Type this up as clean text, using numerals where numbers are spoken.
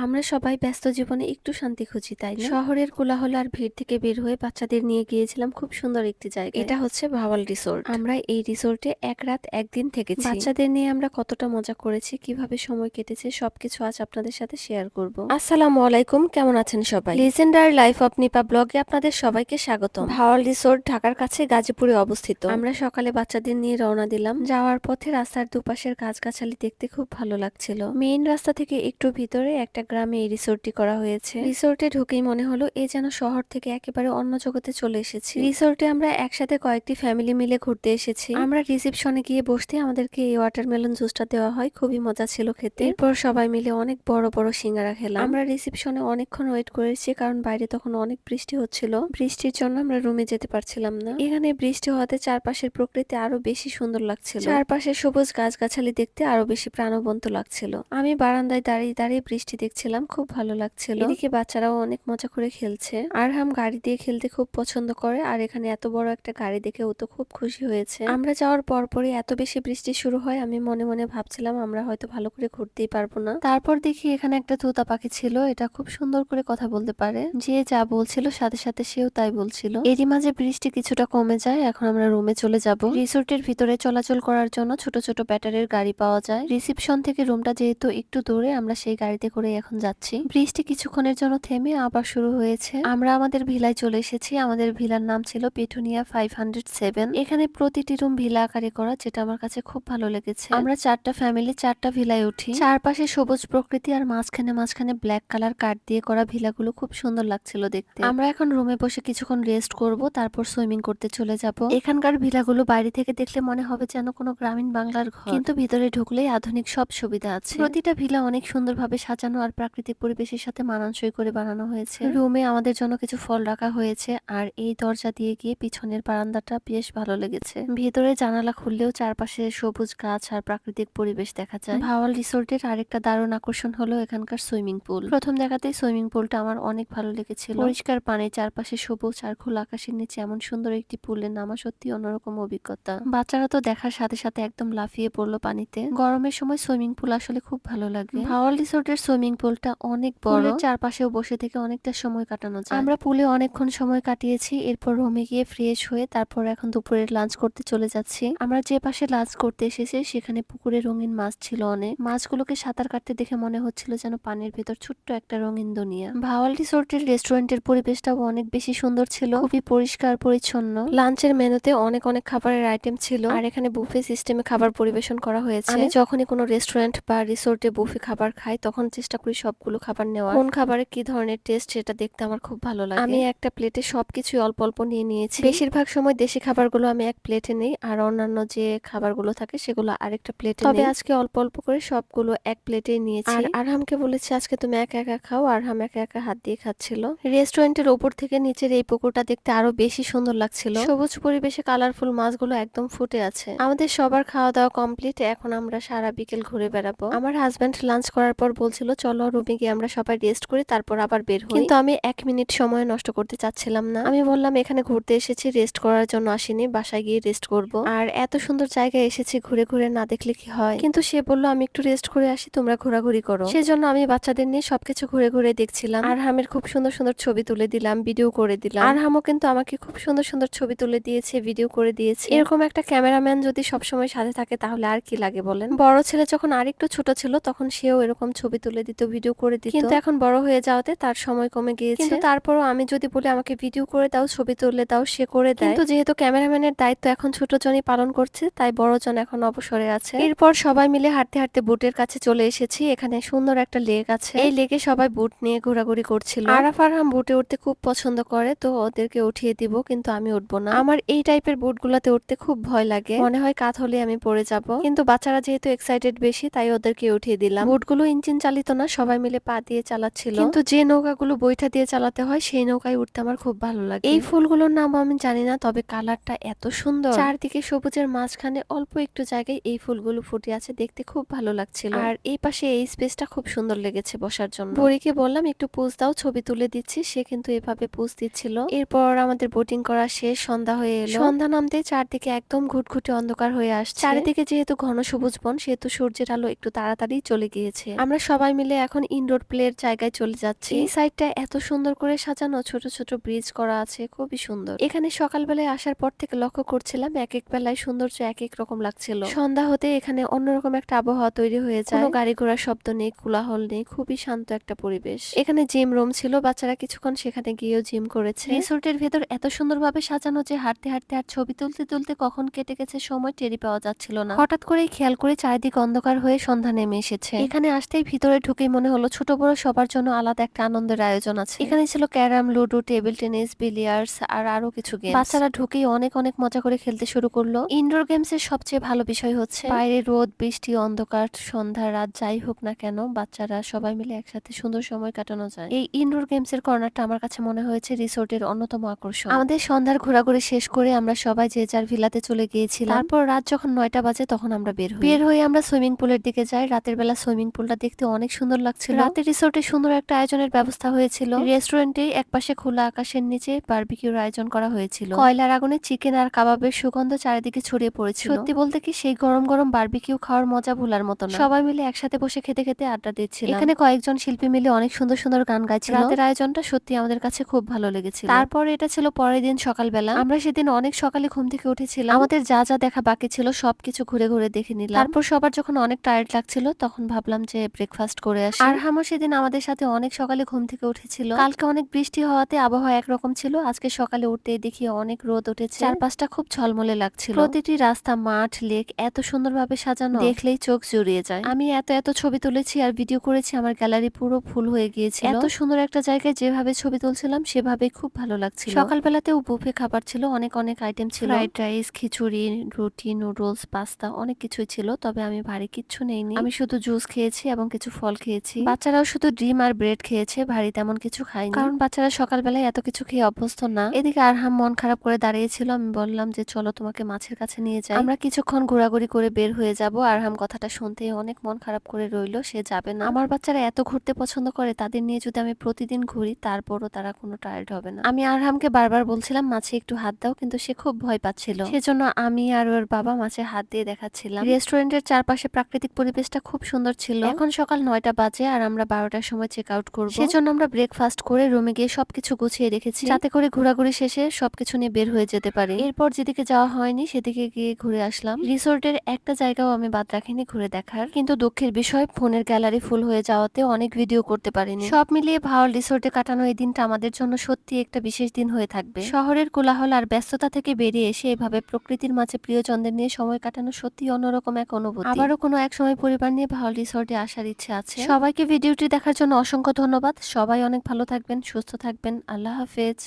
আমরা সবাই ব্যস্ত জীবনে একটু শান্তি খুঁজি, তাই না? শহরের কোলাহল আর ভিড় থেকে বের হয়ে বাচ্চাদের নিয়ে গিয়েছিলাম খুব সুন্দর একটি জায়গায়। এটা হচ্ছে ভাওয়াল রিসোর্ট। আমরা এই রিসোর্টে এক রাত একদিন থেকেছি। বাচ্চাদের নিয়ে আমরা কতটা মজা করেছি, কিভাবে সময় কেটেছে সবকিছু আজ আপনাদের সাথে শেয়ার করব। আসসালামু আলাইকুম, কেমন আছেন সবাই? লিজেন্ডারি লাইফ অফ নিপা ব্লগে আপনাদের সবাইকে স্বাগতম। ভাওয়াল রিসোর্ট ঢাকার কাছে গাজীপুরে অবস্থিত। আমরা সকালে বাচ্চাদের নিয়ে রওনা দিলাম। যাওয়ার পথে রাস্তার দুপাশের গাছগাছালি দেখতে খুব ভালো লাগছিল। মেইন রাস্তা থেকে একটু ভিতরে একটা গ্রামে এই রিসোর্টটি করা হয়েছে। রিসোর্টে ঢুকেই মনে হলো এ যেন শহর থেকে একেবারে অন্য জগতে চলে এসেছি। রিসোর্টে আমরা একসাথে কয়েকটি ফ্যামিলি মিলে ঘুরতে এসেছি। আমরা রিসেপশনে গিয়ে বসতে আমাদেরকে এই ওয়াটারমেলন জুসটা দেওয়া হয়, খুবই মজা ছিল খেতে। এরপর সবাই মিলে অনেক বড় বড় সিঙ্গারা খেলাম। আমরা রিসেপশনে অনেকক্ষণ ওয়েট করেছি, কারণ বাইরে তখন অনেক বৃষ্টি হচ্ছিল। বৃষ্টির জন্য আমরা রুমে যেতে পারছিলাম না। এখানে বৃষ্টি হওয়াতে চারপাশের প্রকৃতি আরো বেশি সুন্দর লাগছিল। চারপাশে সবুজ গাছগাছালি দেখতে আরো বেশি প্রাণবন্ত লাগছিল। আমি বারান্দায় দাঁড়িয়ে দাঁড়িয়ে বৃষ্টি দেখছিলাম, খুব ভালো লাগছিল। এদিকে বাচ্চারাও অনেক মজা করে খেলছে। আরহাম গাড়ি দিয়ে খেলতে খুব পছন্দ করে, আর এখানে এত বড় একটা গাড়ি দেখে ও তো খুব খুশি হয়েছে। আমরা যাওয়ার পরপরই এত বেশি বৃষ্টি শুরু হয়, আমি মনে মনে ভাবছিলাম আমরা হয়তো ভালো করে ঘুরতেই পারবো না। তারপর দেখি এখানে একটা তোতা পাখি ছিল, এটা খুব সুন্দর করে কথা বলতে পারে। যে যা বলছিল সাথে সাথে সেও তাই বলছিল। এরই মাঝে বৃষ্টি কিছুটা কমে যায়, এখন আমরা রুমে চলে যাব। রিসোর্টের ভিতরে চলাচল করার জন্য ছোট ছোট ব্যাটারির গাড়ি পাওয়া যায়। রিসেপশন থেকে রুমটা যেহেতু একটু দূরে, আমরা সেই গাড়িতে করে এখন যাচ্ছি। বৃষ্টি কিছুক্ষণের জন্য থেমে আবার শুরু হয়েছে। আমরা আমাদের ভিলায় চলে এসেছি। আমাদের ভিলার নাম ছিল পিটুনিয়া 507। এখানে প্রতিটি রুম ভিলা আকারে করা, যেটা আমার কাছে খুব ভালো লেগেছে। আমরা চারটা ফ্যামিলি চারটা ভিলায় উঠি। চারপাশে সবুজ প্রকৃতি আর মাঝখানে মাঝখানে ব্ল্যাক কালার কাঠ দিয়ে করা ভিলাগুলো খুব সুন্দর লাগছিল দেখতে। আমরা এখন রুমে বসে কিছুক্ষণ রেস্ট করব, তারপর সুইমিং করতে চলে যাব। এখানকার ভিলাগুলো বাইরে থেকে দেখলে মনে হবে যেন কোনো গ্রামীণ বাংলার ঘর, কিন্তু ভিতরে ঢুকলেই আধুনিক সব সুবিধা আছে। প্রতিটা ভিলা অনেক সুন্দরভাবে সাজানো আর প্রাকৃতিক পরিবেশের সাথে মানানসই করে বানানো হয়েছে। রুমে আমাদের জন্য কিছু ফল রাখা হয়েছে, আর এই দরজা দিয়ে গিয়ে পিছনের বারান্দাটা বেশ ভালো লেগেছে। ভিতরে জানালা খুললেও চারপাশে সবুজ গাছ আর প্রাকৃতিক পরিবেশ দেখা যায়। ভাওয়াল রিসোর্টের আরেকটা দারুণ আকর্ষণ হলো এখানকার সুইমিং পুল। প্রথম দেখাতেই সুইমিং পুলটা আমার অনেক ভালো লেগেছিল। পরিষ্কার পানি, চারপাশে সবুজ আর খোলা আকাশের নিচে এমন সুন্দর একটি পুলে নামা সত্যি অন্যরকম অভিজ্ঞতা। বাচ্চারা তো দেখার সাথে সাথে একদম লাফিয়ে পড়লো পানিতে। গরমের সময় সুইমিং পুল আসলে খুব ভালো লাগে। ভাওয়াল রিসোর্টের সুইমিং পুলটা অনেক বড়, চারপাশেও বসে থেকে অনেকটা সময় কাটানো যায়। আমরা পুলে অনেকক্ষণ সময় কাটিয়েছি। এরপর রুমে গিয়ে ফ্রেশ হয়ে তারপর এখন দুপুরের লাঞ্চ করতে চলে যাচ্ছি। আমরা যে পাশে লাঞ্চ করতে এসেছি সেখানে পুকুরে রঙিন মাছ ছিল অনেক। মাছগুলোকে সাঁতার কাটতে দেখে মনে হচ্ছিল যেন পানির ভেতর ছোট্ট একটা রঙিন দুনিয়া। ভাওয়াল রিসোর্টের রেস্টুরেন্টের পরিবেশটাও অনেক বেশি সুন্দর ছিল, খুবই পরিষ্কার পরিচ্ছন্ন। লাঞ্চের মেনুতে অনেক অনেক খাবারের আইটেম ছিল, আর এখানে বুফে সিস্টেমে খাবার পরিবেশন করা হয়েছে। আমি যখনই কোনো রেস্টুরেন্ট বা রিসোর্টে বুফে খাবার খাই তখন চেষ্টা করি সবগুলো খাবার নেওয়া। কোন খাবারে কি ধরনের টেস্ট সেটা দেখতে আমার খুব ভালো লাগে। আমি একটা প্লেটে সবকিছু অল্প অল্প নিয়ে নিয়েছি। বেশিরভাগ সময় দেশি খাবারগুলো আমি এক প্লেটে নেই, আর অন্যান্য যে খাবারগুলো থাকে সেগুলো আরেকটা প্লেটে। তবে আজকে অল্প অল্প করে সবগুলো এক প্লেটে নিয়েছি। আর আরহামকে বলেছি আজকে তুমি একা একা খাও। আরহাম একা একা হাত দিয়ে খাচ্ছিল। রেস্টুরেন্টের উপর থেকে নিচের এই পুকুরটা দেখতে আরো বেশি সুন্দর লাগছিল। সবুজ পরিবেশে কালারফুল মাছগুলো একদম ফুটে আছে। আমাদের সবার খাওয়া দাওয়া কমপ্লিট, এখন আমরা সারা বিকেল ঘুরে বেড়াবো। আমার হাজবেন্ড লাঞ্চ করার পর বলছিল চলো রুমে গিয়ে আমরা সবাই রেস্ট করি, তারপর আবার বের হই। কিন্তু আমি 1 মিনিট সময় নষ্ট করতে চাচ্ছিলাম না। আমি বললাম এখানে ঘুরতে এসেছি, রেস্ট করার জন্য আসিনি, বাসায় গিয়ে রেস্ট করব। আর এত সুন্দর জায়গায় এসেছি, ঘুরে ঘুরে না দেখলে কি হয়। কিন্তু সে বলল আমি একটু রেস্ট করে আসি, তোমরা ঘোরাঘুরি করো। সেজন্য আমি বাচ্চাদের নিয়ে সবকিছু ঘুরে ঘুরে দেখছিলাম। আরহামের খুব সুন্দর সুন্দর ছবি তুলে দিলাম, ভিডিও করে দিলাম। আরহামও কিন্তু আমাকে খুব সুন্দর সুন্দর ছবি তুলে দিয়েছে, ভিডিও করে দিয়েছে। এরকম একটা ক্যামেরাম্যান যদি সবসময় সাথে থাকে তাহলে আর কি লাগে বলেন। বড় ছেলে যখন আরেকটু ছোট ছিল তখন সেও এরকম ছবি তুলে দিত, ভিডিও করে দিত। কিন্তু এখন বড় হয়ে যাওয়াতে তার সময় কমে গিয়েছে। কিন্তু তারপরও আমি যদি বলি আমাকে ভিডিও করে দাও, ছবি তুলে দাও, সে করে দেয়। কিন্তু যেহেতু ক্যামেরাম্যানের দায়িত্ব এখন ছোট জনই পালন করছে, তাই বড় জন এখন অবসরে আছে। এরপর সবাই মিলে হাঁটতে হাঁটতে বুটের কাছে চলে এসেছি। এখানে সুন্দর একটা লেক আছে, এই লেকে সবাই বুট নিয়ে ঘোরাঘুরি করছিল। আরাফ আরহাম বুটে উঠতে খুব পছন্দ করে, তো ওদেরকে উঠিয়ে দিব, কিন্তু আমি উঠবো না। আমার এই টাইপের বুট গুলাতে উঠতে খুব ভয় লাগে, মনে হয় কাত হলে আমি পড়ে যাব। কিন্তু বাচ্চারা যেহেতু এক্সাইটেড বেশি, তাই ওদেরকে উঠিয়ে দিলাম। বুটগুলো ইঞ্জিন চালিত না, সবাই মিলে পা দিয়ে চালাচ্ছিল। কিন্তু যে নৌকাগুলো বৈঠা দিয়ে চালাতে হয় সেই নৌকায় উঠতে আমার খুব ভালো লাগে। এই ফুলগুলোর নাম আমি জানি না, তবে কালারটা এত সুন্দর। চারদিকে সবুজের মাঝখানে অল্প একটু জায়গায় এই ফুলগুলো ফুটে আছে, দেখতে খুব ভালো লাগছিল। আর এই পাশে এই স্পেসটা খুব সুন্দর লেগেছে বসার জন্য। বড়িকে বললাম একটু পোজ দাও, ছবি তুলে দিচ্ছি, সে কিন্তু এভাবে পোজ দিচ্ছিল। এরপর আমাদের বোটিং করা শেষ, সন্ধ্যা হয়ে এলো। সন্ধ্যা নামতে চারদিকে একদম ঘুটঘুটে অন্ধকার হয়ে আসছে। চারিদিকে যেহেতু ঘন সবুজ বন, সেহেতু সূর্যের আলো একটু তাড়াতাড়ি চলে গিয়েছে। আমরা সবাই মিলে এখন ইনডোর প্লের জায়গায় চলে যাচ্ছি। এই সাইডটা এত সুন্দর করে সাজানো, ছোট ছোট ব্রিজ করা আছে, খুবই সুন্দর। এখানে সকালবেলায় আসার পর থেকে লক্ষ্য করছিলাম এক এক বেলায় সৌন্দর্য এক এক রকম লাগছিল। সন্ধ্যা হতে এখানে অন্যরকম একটা আবহাওয়া তৈরি হয়ে যায়। কোনো গাড়ি ঘোড়ার শব্দ নেই, কোলাহল নেই, খুবই শান্ত একটা পরিবেশ। এখানে জিম রুম ছিল, বাচ্চারা কিছুক্ষণ সেখানে গিয়েও জিম করেছে। রিসোর্টের ভেতর এত সুন্দরভাবে সাজানো যে হাঁটতে হাঁটতে আর ছবি তুলতে তুলতে কখন কেটে গেছে সময় টেরি পাওয়া যাচ্ছিল না। হঠাৎ করেই খেয়াল করে চারিদিক অন্ধকার হয়ে সন্ধ্যা নেমে এসেছে। এখানে আসতেই ভিতরে ঢুকেই মনে হলো ছোট বড় সবার জন্য আলাদা একটা আনন্দের আয়োজন আছে। এখানে ছিল carrom, ludo, table tennis, billiards আর আরো কিছু গেম। বাচ্চারা ঢুকেই অনেক অনেক মজা করে খেলতে শুরু করলো। ইনডোর গেমস এর সবচেয়ে ভালো বিষয় হচ্ছে বাইরে রোদ, বৃষ্টি, অন্ধকার, সন্ধ্যা, রাত যাই হোক না কেন বাচ্চারা সবাই মিলে একসাথে সুন্দর সময় কাটানো যায়। এই ইনডোর গেমস এর কর্নারটা আমার কাছে মনে হয়েছে রিসোর্টের অন্যতম আকর্ষণ। আমাদের সন্ধ্যার ঘোরাঘুরি শেষ করে আমরা সবাই যে যার ভিলাতে চলে গিয়েছিলাম। তারপর রাত যখন 9টা বাজে তখন আমরা বের হয়ে আমরা সুইমিং পুলের দিকে যাই। রাতের বেলা সুইমিং পুলটা দেখতে অনেক সুন্দর লাগছিল। রাতে রিসোর্টে সুন্দর একটা আয়োজনের ব্যবস্থা হয়েছিল। রেস্টুরেন্টে একপাশে খোলা আকাশের নিচে বারবিকিউর আয়োজন করা হয়েছিল। কয়লার আগুনে চিকেন আর কাবাবের সুগন্ধ চারিদিকে ছড়িয়ে পড়েছিল। সত্যি বলতে কি সেই গরম গরম বারবিকিউ খাওয়ার মজা ভোলার মতো না। সবাই মিলে একসাথে বসে খেতে খেতে আড্ডা দিচ্ছিল। এখানে কয়েকজন শিল্পী মিলে অনেক সুন্দর সুন্দর গান গাইছিল। রাতের আয়োজনটা সত্যি আমাদের কাছে খুব ভালো লেগেছিল। তারপর এটা ছিল পরের দিন সকালবেলা। আমরা সেদিন অনেক সকালে ঘুম থেকে উঠেছিলাম। আমাদের যা যা দেখা বাকি ছিল সবকিছু ঘুরে ঘুরে দেখে নিলাম। তারপর সবার যখন অনেক টায়ার্ড লাগছিল তখন ভাবলাম যে ব্রেকফাস্ট করে আসি। আর হামও সেদিন আমাদের সাথে অনেক সকালে ঘুম থেকে উঠেছিল। কালকে অনেক বৃষ্টি হওয়াতে আবহাওয়া একরকম ছিল, আজকে সকালে উঠতে দেখি অনেক রোদ উঠেছে। চারপাশটা খুব ঝলমলে লাগছিল। প্রতিটি রাস্তা, মাঠ, লেক এত সুন্দরভাবে সাজানো, দেখলেই চোখ জুড়িয়ে যায়। আমি এত এত ছবি তুলেছি আর ভিডিও করেছি, আমার গ্যালারি পুরো ফুল হয়ে গিয়েছিল। এত সুন্দর একটা জায়গায় যেভাবে ছবি তুলছিলাম সেভাবে খুব ভালো লাগছিল। সকালবেলাতেও বুফে খাবার ছিল, অনেক অনেক আইটেম ছিল। ফ্রাইড রাইস, খিচুড়ি, রুটি, নুডলস, পাস্তা অনেক কিছুই ছিল। তবে আমি ভারী কিচ্ছু নেইনি, আমি শুধু জুস খেয়েছি এবং কিছু ফল খেয়েছি। বাচ্চারাও শুধু ডিম আর ব্রেড খেয়েছে, ভারী তেমন কিছু খায়নি, কারণ বাচ্চারা সকালবেলায় এত কিছু খেয়ে অভ্যস্ত না। এদিকে আরহাম মন খারাপ করে দাঁড়িয়েছিল। আমি বললাম যে চলো তোমাকে মাছের কাছে নিয়ে যাই, আমরা কিছুক্ষণ ঘোরাঘুরি করে বের হয়ে যাব। আরহাম কথাটা শুনতেই অনেক মন খারাপ করে রইলো, সে যাবে না। আমার বাচ্চারা এত ঘুরতে পছন্দ করে, তাদের নিয়ে যদি আমি প্রতিদিন ঘুরি তারপরও তারা কোনো টায়ার্ড হবে না। আমি আরহামকে বারবার বলছিলাম মাছে একটু হাত দাও, কিন্তু সে খুব ভয় পাচ্ছিল। সেজন্য আমি আর ওর বাবা মাছে হাত দিয়ে দেখাচ্ছিলাম। রেস্টুরেন্টের চারপাশে প্রাকৃতিক পরিবেশটা খুব সুন্দর ছিল। এখন সকাল 9টা বাজে আর আমরা 12টার সময় চেক আউট করবো। সেজন্য আমরা ব্রেকফাস্ট করে রুমে গিয়ে সবকিছু গুছিয়ে রেখেছি, যাতে করে ঘোরাঘুরি শেষে সবকিছু নিয়ে বের হয়ে যেতে পারি। এরপর যেদিকে যাওয়া হয়নি সেদিকে গিয়ে ঘুরে আসলাম। রিসোর্টের একটা জায়গাও আমি বাদ রাখিনি ঘুরে দেখার, কিন্তু দুঃখের বিষয় ফোনের গ্যালারি ফুল হয়ে যাওয়াতে অনেক ভিডিও করতে পারিনি। সব মিলিয়ে ভাওয়াল রিসোর্টে কাটানো এই দিনটা আমাদের জন্য সত্যি একটা বিশেষ দিন হয়ে থাকবে। শহরের কোলাহল আর ব্যস্ততা থেকে বেরিয়ে এসে এভাবে প্রকৃতির মাঝে প্রিয়জনদের নিয়ে সময় কাটানো সত্যি অন্যরকম এক অনুভূতি। আবারও কোনো এক সময় পরিবার নিয়ে ভাওয়াল রিসোর্টে আসার ইচ্ছে আছে। সবাইকে ভিডিওটি দেখার জন্য অসংখ্য ধন্যবাদ। সবাই অনেক ভালো থাকবেন, সুস্থ থাকবেন। আল্লাহ হাফেজ।